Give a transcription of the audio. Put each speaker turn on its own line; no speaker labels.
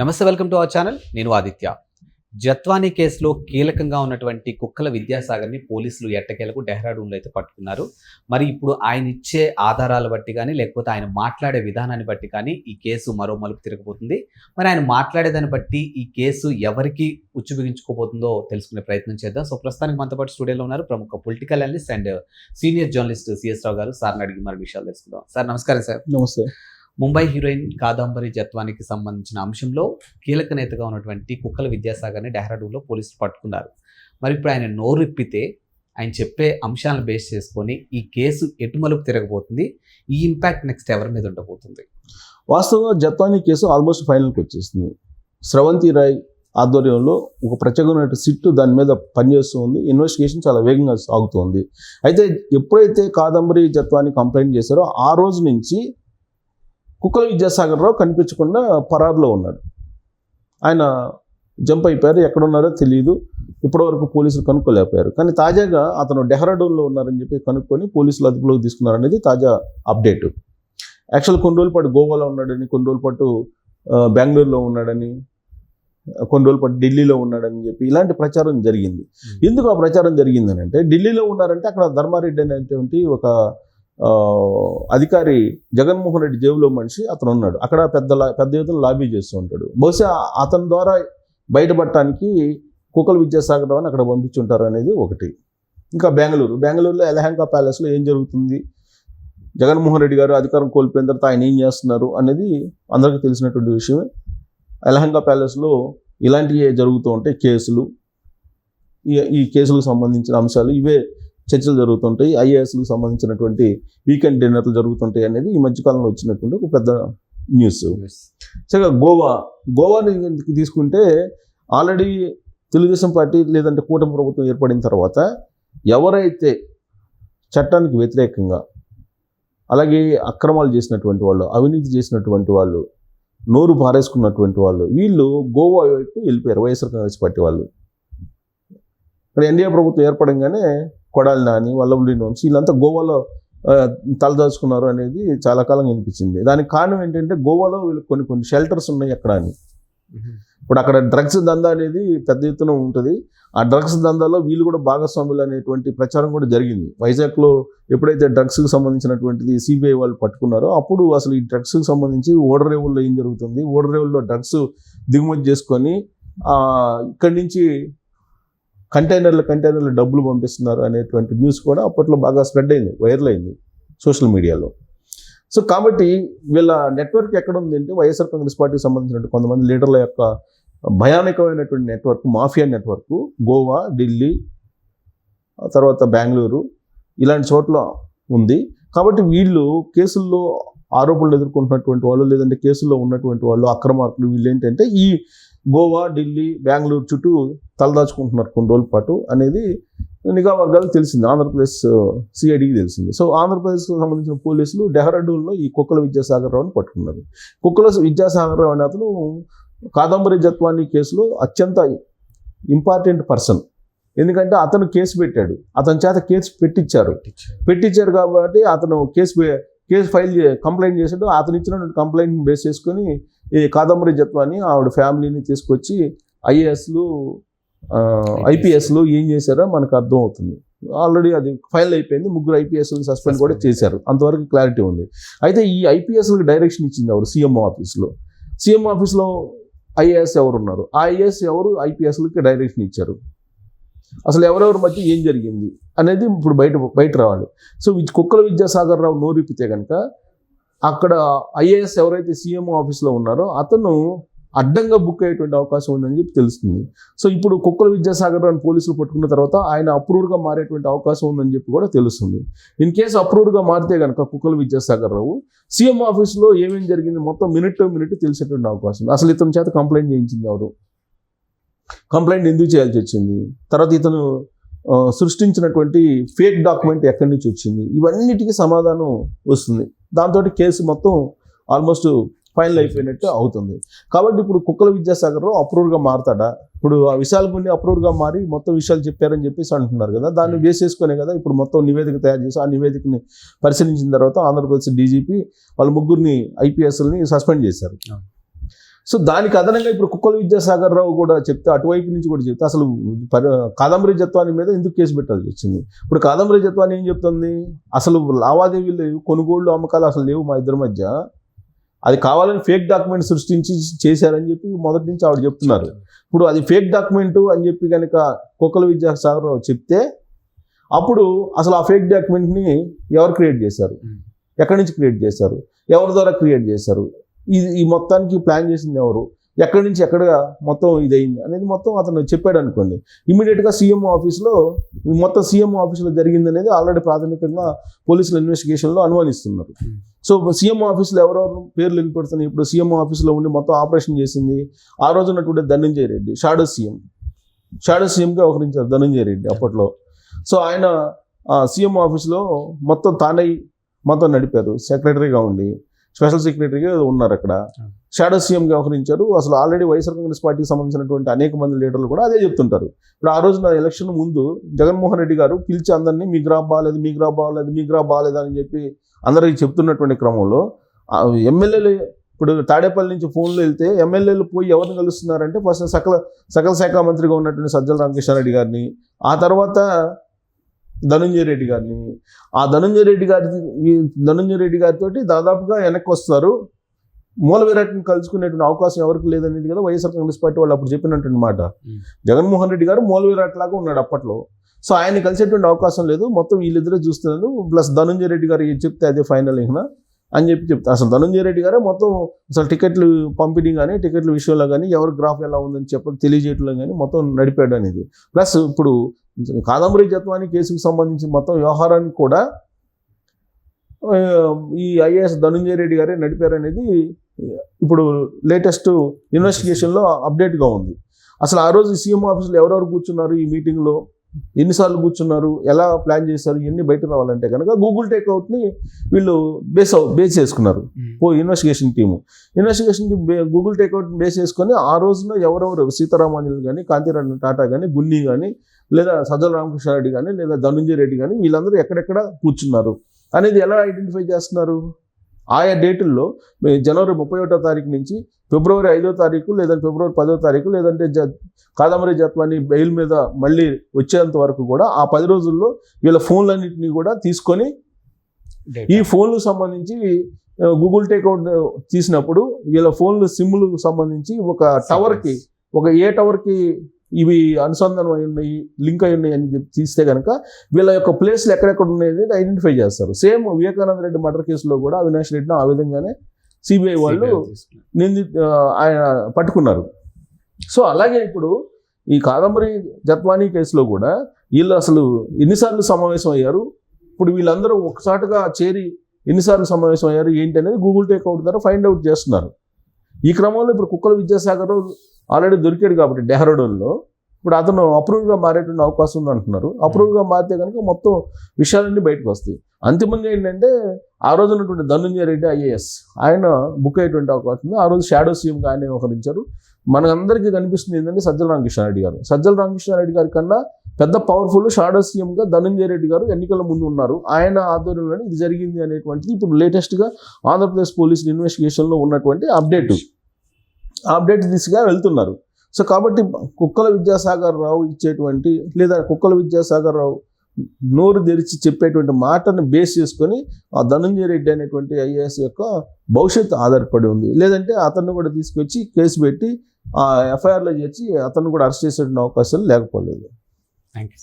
నమస్తే, welcome to our channel. నేను ఆదిత్య. జత్వానీ కేసులో కీలకంగా ఉన్నటువంటి కుక్కల విద్యాసాగర్ని పోలీసులు ఎట్టకేలకు డెహ్రాడూన్లో అయితే పట్టుకున్నారు. మరి ఇప్పుడు ఆయన ఇచ్చే ఆధారాల బట్టి కానీ, లేకపోతే ఆయన మాట్లాడే విధానాన్ని బట్టి కానీ ఈ కేసు మరో మలుపు తిరగబోతుంది. మరి ఆయన మాట్లాడేదాన్ని బట్టి ఈ కేసు ఎవరికి ఉచ్చు బిగించుకోబోతుందో తెలుసుకునే ప్రయత్నం చేద్దాం. సో ప్రస్తుతానికి మనతో పాటు స్టూడియోలో ఉన్నారు ప్రముఖ political analyst and senior journalist CS Rao గారు. సార్ని అడిగి మరి విషయాలు తెలుసుకుందాం. సార్ నమస్కారం. సార్
నమస్తే.
ముంబై హీరోయిన్ కాదంబరి జత్వానీకి సంబంధించిన అంశంలో కీలక నేతగా ఉన్నటువంటి కుక్కల విద్యాసాగర్ని డెహ్రాడూన్లో పోలీసులు పట్టుకున్నారు. మరి ఇప్పుడు ఆయన నోరిప్పితే ఆయన చెప్పే అంశాలను బేస్ చేసుకొని ఈ కేసు ఎటుమలుపు తిరగబోతుంది, ఈ ఇంపాక్ట్ నెక్స్ట్ ఎవరి మీద ఉండబోతుంది?
వాస్తవంగా జత్వానీ కేసు ఆల్మోస్ట్ ఫైనల్కి వచ్చేసింది. స్రవంతి రాయ్ ఆధ్వర్యంలో ఒక ప్రత్యేకమైన సిట్టు దాని మీద పనిచేస్తూ ఉంది. ఇన్వెస్టిగేషన్ చాలా వేగంగా సాగుతుంది. అయితే ఎప్పుడైతే కాదంబరి జత్వానీ కంప్లైంట్ చేశారో ఆ రోజు నుంచి కుక్కల విద్యాసాగర్ రావు కనిపించకుండా పరారులో ఉన్నాడు. ఆయన జంప్ అయిపోయారు, ఎక్కడున్నారో తెలియదు. ఇప్పటివరకు పోలీసులు కనుక్కోలేకపోయారు. కానీ తాజాగా అతను డెహ్రాడూన్లో ఉన్నారని చెప్పి కనుక్కొని పోలీసులు అదుపులోకి తీసుకున్నారనేది తాజా అప్డేట్. యాక్చువల్ కొన్ని రోజుల పాటు గోవాలో ఉన్నాడని, కొన్ని రోజుల పాటు బెంగళూరులో ఉన్నాడని, కొన్ని రోజుల పాటు ఢిల్లీలో ఉన్నాడని చెప్పి ఇలాంటి ప్రచారం జరిగింది. ఎందుకు ఆ ప్రచారం జరిగిందని అంటే, ఢిల్లీలో ఉన్నారంటే అక్కడ ధర్మారెడ్డి అనేటువంటి ఒక అధికారి జగన్మోహన్ రెడ్డి జేబులో మనిషి అతను ఉన్నాడు. అక్కడ పెద్ద ఎత్తున లాబీ చేస్తూ ఉంటాడు. బహుశా అతని ద్వారా బయటపడటానికి కుక్కల విద్యాసాగర్ రావుని అక్కడ పంపించుంటారు అనేది ఒకటి. ఇంకా బెంగళూరులో ఎలహంకా ప్యాలెస్లో ఏం జరుగుతుంది, జగన్మోహన్ రెడ్డి గారు అధికారం కోల్పోయిన తర్వాత ఆయన ఏం చేస్తున్నారు అనేది అందరికీ తెలిసినటువంటి విషయమే. ఎలహంకా ప్యాలెస్లో ఇలాంటివి జరుగుతూ ఉంటాయి కేసులు. ఈ కేసులకు సంబంధించిన అంశాలు ఇవే చర్చలు జరుగుతుంటాయి. ఐఏఎస్లకు సంబంధించినటువంటి వీకెండ్ డిన్నర్లు జరుగుతుంటాయి అనేది ఈ మధ్యకాలంలో వచ్చినటువంటి ఒక పెద్ద న్యూస్. సరిగా గోవాని తీసుకుంటే ఆల్రెడీ తెలుగుదేశం పార్టీ లేదంటే కూటమి ప్రభుత్వం ఏర్పడిన తర్వాత ఎవరైతే చట్టానికి వ్యతిరేకంగా, అలాగే అక్రమాలు చేసినటువంటి వాళ్ళు, అవినీతి చేసినటువంటి వాళ్ళు, నోరు పారేసుకున్నటువంటి వాళ్ళు, వీళ్ళు గోవా వైపు వెళ్ళిపోయారు. వైఎస్ఆర్ కాంగ్రెస్ పార్టీ వాళ్ళు. ఇక్కడ ఎన్డీఏ ప్రభుత్వం ఏర్పడంగానే కొడాలి నాని, వల్లభనేని వంశీ వీళ్ళంతా గోవాలో తలదాచుకున్నారు అనేది చాలా కాలంగా అనిపించింది. దానికి కారణం ఏంటంటే గోవాలో వీళ్ళకి కొన్ని షెల్టర్స్ ఉన్నాయి అక్కడ అని. ఇప్పుడు అక్కడ డ్రగ్స్ దందా అనేది పెద్ద ఎత్తున ఉంటుంది. ఆ డ్రగ్స్ దందాలో వీళ్ళు కూడా భాగస్వాములు అనేటువంటి ప్రచారం కూడా జరిగింది. వైజాగ్లో ఎప్పుడైతే డ్రగ్స్కి సంబంధించినటువంటిది సిబిఐ వాళ్ళు పట్టుకున్నారో అప్పుడు అసలు ఈ డ్రగ్స్కి సంబంధించి ఓడరేవుల్లో ఏం జరుగుతుంది, ఓడరేవుల్లో డ్రగ్స్ దిగుమతి చేసుకొని ఇక్కడి నుంచి కంటైనర్లు డబ్బులు పంపిస్తున్నారు అనేటువంటి న్యూస్ కూడా అప్పట్లో బాగా స్ప్రెడ్ అయింది, వైరల్ అయింది సోషల్ మీడియాలో. సో కాబట్టి వీళ్ళ నెట్వర్క్ ఎక్కడ ఉంది అంటే వైఎస్ఆర్ కాంగ్రెస్ పార్టీకి సంబంధించినటువంటి కొంతమంది లీడర్ల యొక్క భయానకమైనటువంటి network, mafia network Goa, Delhi, తర్వాత బెంగళూరు ఇలాంటి చోట్ల ఉంది. కాబట్టి వీళ్ళు కేసుల్లో ఆరోపణలు ఎదుర్కొంటున్నటువంటి వాళ్ళు, లేదంటే కేసుల్లో ఉన్నటువంటి వాళ్ళు, అక్రమార్కులు, వీళ్ళు ఏంటంటే ఈ గోవా, ఢిల్లీ, బెంగళూరు చుట్టూ తలదాచుకుంటున్నారు కొన్ని రోజుల పాటు అనేది నిఘా వర్గాలకు తెలిసింది. ఆంధ్రప్రదేశ్ సిఐడికి తెలిసింది. సో ఆంధ్రప్రదేశ్కి సంబంధించిన పోలీసులు డెహ్రాడూన్లో ఈ కుక్కల విద్యాసాగర్ రావుని పట్టుకున్నారు. కుక్కల విద్యాసాగర్ రావు అనే అతను కాదంబరి జత్వానీ కేసులో అత్యంత ఇంపార్టెంట్ పర్సన్. ఎందుకంటే అతను కేసు పెట్టాడు, అతని చేత కేసు పెట్టించారు కాబట్టి అతను కేసు కంప్లైంట్ చేశాడు. అతను ఇచ్చినటువంటి కంప్లైంట్ బేస్ చేసుకొని ఈ కాదంబరి జత్వానీ ఆవిడ ఫ్యామిలీని తీసుకొచ్చి ఐఏఎస్లు, ఐపీఎస్లు ఏం చేశారో మనకు అర్థం అవుతుంది. ఆల్రెడీ అది ఫైనల్ అయిపోయింది. 3 ఐపీఎస్లు సస్పెండ్ కూడా చేశారు. అంతవరకు క్లారిటీ ఉంది. అయితే ఈ ఐపీఎస్లకు డైరెక్షన్ ఇచ్చింది ఎవరు? సీఎం ఆఫీస్లో ఐఏఎస్ ఎవరు ఉన్నారు? ఆ ఐఏఎస్ ఎవరు ఐపీఎస్లకి డైరెక్షన్ ఇచ్చారు? అసలు ఎవరెవరి మధ్య ఏం జరిగింది అనేది ఇప్పుడు బయట రావాలి. సో కుక్కల విద్యాసాగర్ రావు నోరిపితే కనుక అక్కడ ఐఏఎస్ ఎవరైతే సీఎం ఆఫీస్లో ఉన్నారో అతను అడ్డంగా బుక్ అయ్యేటువంటి అవకాశం ఉందని చెప్పి తెలుస్తుంది. సో ఇప్పుడు కుక్కల విద్యాసాగర్ రావుని పోలీసులు పట్టుకున్న తర్వాత ఆయన అప్రూవర్గా మారేటువంటి అవకాశం ఉందని చెప్పి కూడా తెలుస్తుంది. ఇన్ కేసు అప్రూవర్గా మారితే కనుక కుక్కల విద్యాసాగర్ రావు సీఎం ఆఫీస్లో ఏమేమి జరిగింది మొత్తం మినిట్ తెలిసేటువంటి అవకాశం. అసలు ఇతని చేత కంప్లైంట్ చేయించింది ఎవరు, కంప్లైంట్ ఎందుకు చేయాల్సి వచ్చింది, తర్వాత ఇతను సృష్టించినటువంటి ఫేక్ డాక్యుమెంట్ ఎక్కడి నుంచి వచ్చింది, ఇవన్నిటికీ సమాధానం వస్తుంది. దాంతో కేసు మొత్తం ఆల్మోస్ట్ ఫైనల్ అయిపోయినట్టు అవుతుంది. కాబట్టి ఇప్పుడు కుక్కల విద్యాసాగర్ రావు అప్రూవర్గా మారుతాడా? ఇప్పుడు ఆ విశాల్ గుండి అప్రూవర్గా మారి మొత్తం విషయాలు చెప్పారని చెప్పేసి అంటున్నారు కదా, దాన్ని బేస్ చేసుకునే కదా ఇప్పుడు మొత్తం నివేదిక తయారు చేసి ఆ నివేదికని పరిశీలించిన తర్వాత ఆంధ్రప్రదేశ్ డీజీపీ వాళ్ళ 3 ఐపీఎస్ని సస్పెండ్ చేశారు. సో దానికి అదనంగా ఇప్పుడు కుక్కల విద్యాసాగర్ రావు కూడా చెప్తే, అటువైపు నుంచి కూడా చెప్తే అసలు కాదంబరి జత్వాని మీద ఎందుకు కేసు పెట్టాల్సి వచ్చింది. ఇప్పుడు కాదంబరి జత్వాని ఏం చెప్తుంది, అసలు లావాదేవీలు లేవు, కొనుగోళ్లు అమ్మకాలు అసలు లేవు మా ఇద్దరి మధ్య, అది కావాలని ఫేక్ డాక్యుమెంట్ సృష్టించి చేశారని చెప్పి మొదటి నుంచి ఆవిడ చెప్తున్నారు. ఇప్పుడు అది ఫేక్ డాక్యుమెంట్ అని చెప్పి కనుక కుక్కల విద్యాసాగర్ రావు చెప్తే, అప్పుడు అసలు ఆ ఫేక్ డాక్యుమెంట్ని ఎవరు క్రియేట్ చేశారు, ఎక్కడి నుంచి క్రియేట్ చేశారు, ఎవరి ద్వారా క్రియేట్ చేశారు, ఈ మొత్తానికి ప్లాన్ చేసింది ఎవరు, ఎక్కడి నుంచి ఎక్కడ మొత్తం ఇదైంది అనేది మొత్తం అతను చెప్పాడు అనుకోండి. ఇమీడియట్గా సీఎం ఆఫీస్లో మొత్తం సీఎం ఆఫీస్లో జరిగింది అనేది ఆల్రెడీ ప్రాథమికంగా పోలీసుల ఇన్వెస్టిగేషన్లో అనుమానిస్తున్నారు. సో సీఎం ఆఫీస్లో ఎవరెవరు పేర్లు వినిపెడుతున్నాయి. ఇప్పుడు సీఎం ఆఫీస్లో ఉండి మొత్తం ఆపరేషన్ చేసింది ఆ రోజు ఉన్నటువంటి ధనంజయ రెడ్డి, షాడో సీఎంగా వ్యవహరించారు ధనంజయ రెడ్డి అప్పట్లో. సో ఆయన సీఎం ఆఫీస్లో మొత్తం తానై మొత్తం నడిపారు, సెక్రటరీగా ఉండి స్పెషల్ సెక్రటరీగా ఉన్నారు అక్కడ, షాడో సీఎంగా వ్యవహరించారు. అసలు ఆల్రెడీ వైఎస్ఆర్ కాంగ్రెస్ పార్టీకి సంబంధించినటువంటి అనేక మంది లీడర్లు కూడా అదే చెప్తుంటారు. ఇప్పుడు ఆ రోజున ఎలక్షన్ ముందు జగన్మోహన్ రెడ్డి గారు పిలిచి అందరినీ మీ గ్రాఫ్ బాగాలేదు అని చెప్పి అందరికీ చెప్తున్నటువంటి క్రమంలో ఎమ్మెల్యేలు ఇప్పుడు తాడేపల్లి నుంచి ఫోన్లో వెళ్తే ఎమ్మెల్యేలు పోయి ఎవరిని కలుస్తున్నారంటే ఫస్ట్ సకల శాఖ మంత్రిగా ఉన్నటువంటి సజ్జల రామకృష్ణారెడ్డి గారిని, ఆ తర్వాత ధనంజయ రెడ్డి గారిని, ఆ ధనంజయ రెడ్డి గారితో దాదాపుగా వెనక్కి వస్తారు. మూల విరాట్ని కలుసుకునేటువంటి అవకాశం ఎవరికి లేదనేది కదా వైఎస్ఆర్ కాంగ్రెస్ పార్టీ వాళ్ళు అప్పుడు చెప్పినటువంటి మాట. జగన్మోహన్ రెడ్డి గారు మూల విరాట్ లాగా ఉన్నాడు అప్పట్లో. సో ఆయన కలిసేటువంటి అవకాశం లేదు, మొత్తం వీళ్ళిద్దరే చూస్తున్నారు. ప్లస్ ధనంజయ రెడ్డి గారు ఏది చెప్తే అదే ఫైనల్ అని చెప్తారు. అసలు ధనంజయ రెడ్డి గారే మొత్తం అసలు టికెట్లు పంపిణీ కానీ టికెట్ల విషయంలో కానీ ఎవరి గ్రాఫ్ ఎలా ఉందని తెలియజేయడంలో కానీ మొత్తం నడిపాడు అనేది. ప్లస్ ఇప్పుడు కాదంబరి జత్వాని కేసుకు సంబంధించి మొత్తం వ్యవహారానికి కూడా ఈ ఐఏఎస్ ధనంజయ రెడ్డి గారే నడిపారనేది ఇప్పుడు లేటెస్ట్ ఇన్వెస్టిగేషన్లో అప్డేట్గా ఉంది. అసలు ఆ రోజు సీఎం ఆఫీస్లో ఎవరెవరు కూర్చున్నారు, ఈ మీటింగ్లో ఎన్నిసార్లు కూర్చున్నారు, ఎలా ప్లాన్ చేశారు, ఇవన్నీ బయట రావాలంటే కనుక గూగుల్ టేక్అవుట్ని వీళ్ళు బేస్ చేసుకున్నారు. Investigation team Google takeout base చేసుకొని ఆ రోజున ఎవరెవరు సీతారామాంజలి కానీ, కాంతిరాణి టాటా కానీ, గున్ని కానీ, లేదా సజ్జల రామకృష్ణారెడ్డి కానీ, లేదా ధనంజయ రెడ్డి కానీ, వీళ్ళందరూ ఎక్కడెక్కడ కూర్చున్నారు అనేది ఎలా ఐడెంటిఫై చేస్తున్నారు. ఆయా డేటుల్లో జనవరి 31వ తారీఖు నుంచి ఫిబ్రవరి 5వ తారీఖు, లేదంటే ఫిబ్రవరి 10వ తారీఖు, లేదంటే కాదంబరి జత్వాని బెయిల్ మీద మళ్ళీ వచ్చేంత వరకు కూడా ఆ 10 రోజుల్లో వీళ్ళ ఫోన్లన్నింటినీ కూడా తీసుకొని ఈ ఫోన్లకు సంబంధించి గూగుల్ టేక్అవుట్ తీసినప్పుడు వీళ్ళ ఫోన్లు సిమ్లకు సంబంధించి ఒక టవర్కి, ఒక ఏ టవర్కి ఇవి అనుసంధానం అయి ఉన్నాయి, లింక్ అయి ఉన్నాయి అని చెప్పి తీస్తే కనుక వీళ్ళ యొక్క ప్లేస్లు ఎక్కడెక్కడ ఉన్నాయి ఐడెంటిఫై చేస్తారు. సేమ్ వివేకానంద రెడ్డి మర్డర్ కేసులో కూడా అవినాష్ రెడ్డిని ఆ విధంగానే సిబిఐ వాళ్ళు ఆయన పట్టుకున్నారు. సో అలాగే ఇప్పుడు ఈ కాదంబరి జత్వాని కేసులో కూడా వీళ్ళు అసలు ఎన్నిసార్లు సమావేశం అయ్యారు, ఇప్పుడు వీళ్ళందరూ ఒకసాటుగా చేరి ఎన్నిసార్లు సమావేశం అయ్యారు ఏంటి అనేది గూగుల్ టేక్అవుట్ ద్వారా ఫైండ్ అవుట్ చేస్తున్నారు. ఈ క్రమంలో ఇప్పుడు కుక్కల విద్యాసాగర్ ఆల్రెడీ దొరికాడు కాబట్టి డెహ్రాడూన్లో ఇప్పుడు అతను అప్రూవ్గా మారేటువంటి అవకాశం ఉంది అంటున్నారు. అప్రూవ్గా మారితే కనుక మొత్తం విషయాలన్నీ బయటకు వస్తాయి. అంతిమంగా ఏంటంటే ఆ రోజు ఉన్నటువంటి ధనంజయ రెడ్డి ఐఏఎస్ ఆయన బుక్ అయ్యేటువంటి అవకాశం ఉంది. ఆ రోజు షాడో సీఎంగా ఆయన వ్యవహరించారు. మనందరికీ కనిపిస్తుంది ఏంటంటే సజ్జల రామకృష్ణారెడ్డి గారి కన్నా పెద్ద పవర్ఫుల్ షాడో సీఎంగా ధనంజయ రెడ్డి గారు ఎన్నికల ముందు ఉన్నారు. ఆయన ఆధ్వర్యంలోనే ఇది జరిగింది అనేటువంటిది ఇప్పుడు లేటెస్ట్గా ఆంధ్రప్రదేశ్ పోలీసుల ఇన్వెస్టిగేషన్లో ఉన్నటువంటి అప్డేట్ దిశగా వెళ్తున్నారు. సో కాబట్టి కుక్కల విద్యాసాగర్ రావు ఇచ్చేటువంటి, లేదా కుక్కల విద్యాసాగర్ రావు నోరు తెరిచి చెప్పేటువంటి మాటను బేస్ చేసుకొని ఆ ధనంజయ రెడ్డి అనేటువంటి ఐఏఎస్ యొక్క భవిష్యత్తు ఆధారపడి ఉంది. లేదంటే అతన్ని కూడా తీసుకొచ్చి కేసు పెట్టి ఆ ఎఫ్ఐఆర్లో చేర్చి అతన్ని కూడా అరెస్ట్ చేసే అవకాశాలు లేకపోలేదు.
Thank you.